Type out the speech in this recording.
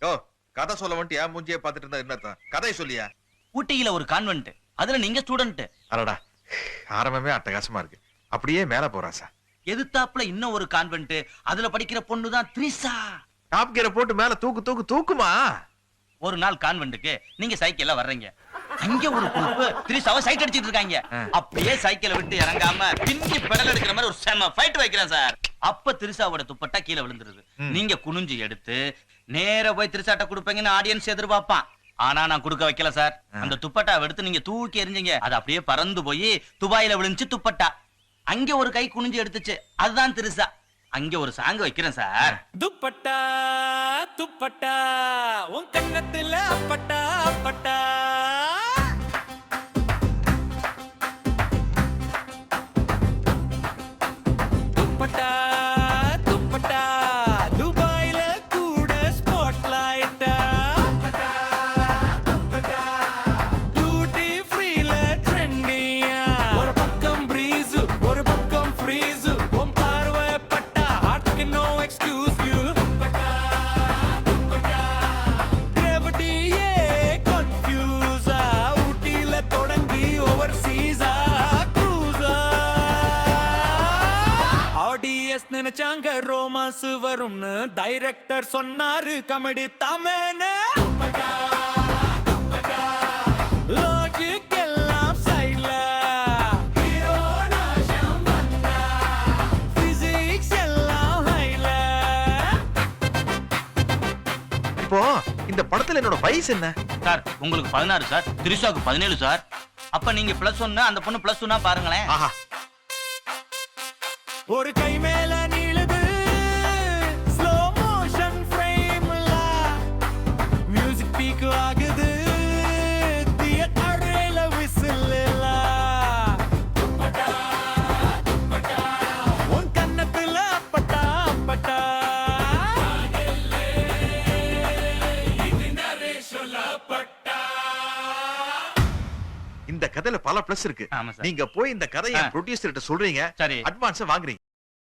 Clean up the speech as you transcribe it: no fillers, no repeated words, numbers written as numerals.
யோ கதை சொல்ல வந்துட்டு ஏன் மூஞ்சியே பாத்துட்டு இருந்தா என்னத்தான் கதை சொல்லியா? ஊட்டியில ஒரு கான்வென்ட், அதுல நீங்க ஸ்டூடெண்ட். அடடா ஆரம்பமே அட்டகாசமா இருக்கு. அப்படியே மேல போறா சார். எதிர்த்தாப்புல இன்னும் ஒரு கான்வென்ட், அதுல படிக்கிற பொண்ணு தான் த்ரிஷா. டாப் கியரை போட்டு மேல தூக்குமா? ஒரு நாள் கான்வென்ட்டுக்கு நீங்க சைக்கிள்ல வர்றீங்க, அங்க ஒரு குரூப் த்ரிஷாவை சைட் அடிச்சிட்டு இருக்காங்க. அப்படியே சைக்கிளை விட்டு இறங்காம பின்னி பெடல் எடுக்கிற மாதிரி ஒரு செம ஃபைட் வைக்கிறேன் சார். அப்ப த்ரிஷாவோட துப்பட்டா கீழே விழுந்துருது. நீங்க குனிஞ்சு எடுத்து நேர போய் த்ரிஷாட்ட கொடுப்பீங்கன்னு ஆடியன்ஸ் எதிர்பார்ப்பான். ஆனா நான் கொடுக்க வைக்கல சார். அந்த துப்பட்டாவை எடுத்து நீங்க தூக்கி எறிஞ்சீங்க, அது அப்படியே பறந்து போய் துபாயில விழுந்துச்சு துப்பட்டா. அங்க ஒரு கை குனிஞ்சு எடுத்துச்சு, அதுதான் த்ரிஷா. அங்க ஒரு சாங் வைக்கிறேன் சார். துப்பட்டா துப்பட்டா உன் கண்ணத்துல அப்பட்டா அப்பட்டா. துப்பட்டா துப்பட்டா துபாயில கூட ஸ்பாட்லைட்டா. டியூட்டி ஃப்ரீல ட்ரெண்டியா. ஒரு பக்கம் பிரீஸ் ஒரு பக்கம் ஃப்ரீஸ். உன் பார்வை பட்டா ஹார்ட்க்கு நோ எக்ஸ்கியூஸ் யூ. கிராவிட்டியே கன்ஃபியூஸா. ஊட்டில தொடங்கி ஓவர்சீஸா க்ரூஸா. ஆடியன்ஸ் நினைச்சாங்க ரோமான்ஸ் வரும்னு, டைரக்டர் சொன்னாரு காமெடி தாமேன்னு. லாஜிக் எல்லாம் சைடுல, பிசிக்ஸ் எல்லாம் ஹைல. இப்போ இந்த படத்துல என்னோட வயசு என்ன சார் உங்களுக்கு 16 சார், த்ரிஷாவுக்கு 17 சார். அப்ப நீங்க +1, அந்த பொண்ணு +2 பாருங்களேன். ஆஹா ஒரு கை மேல நீளுது ஸ்லோ மோஷன் ஃப்ரேம்ல. மியூசிக் பீக் ஆகுது தியேட்டர்ல விசில்ல. உன் கண்ணத்துல அப்பட்டா அப்பட்டா. இந்த கதையில பல பிளஸ் இருக்கு. ஆமா சார். நீங்க போய் இந்த கதையை ப்ரொடியூசர் கிட்ட சொல்றீங்க, சரி. அட்வான்ஸ் வாங்குறீங்க.